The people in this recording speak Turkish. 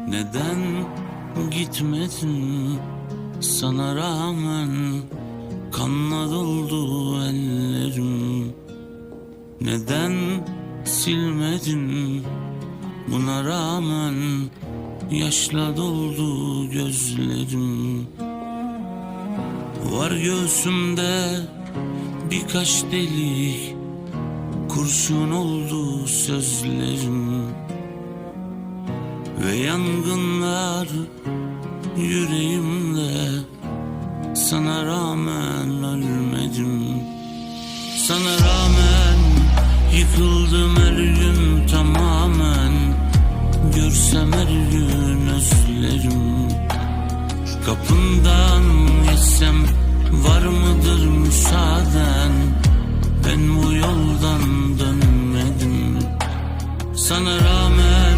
Neden gitmedin? Sana rağmen kanla doldu ellerim. Neden silmedin? Buna rağmen yaşla doldu gözlerim. Var göğsümde birkaç delik, kurşun oldu sözlerim. Ve yangınlar yüreğimde, sana rağmen ölmedim. Sana rağmen yıkıldım her gün tamamen. Görsem her gün özlerim. Kapından geçsem var mıdır müsaaden? Ben bu yoldan dönmedim. Sana rağmen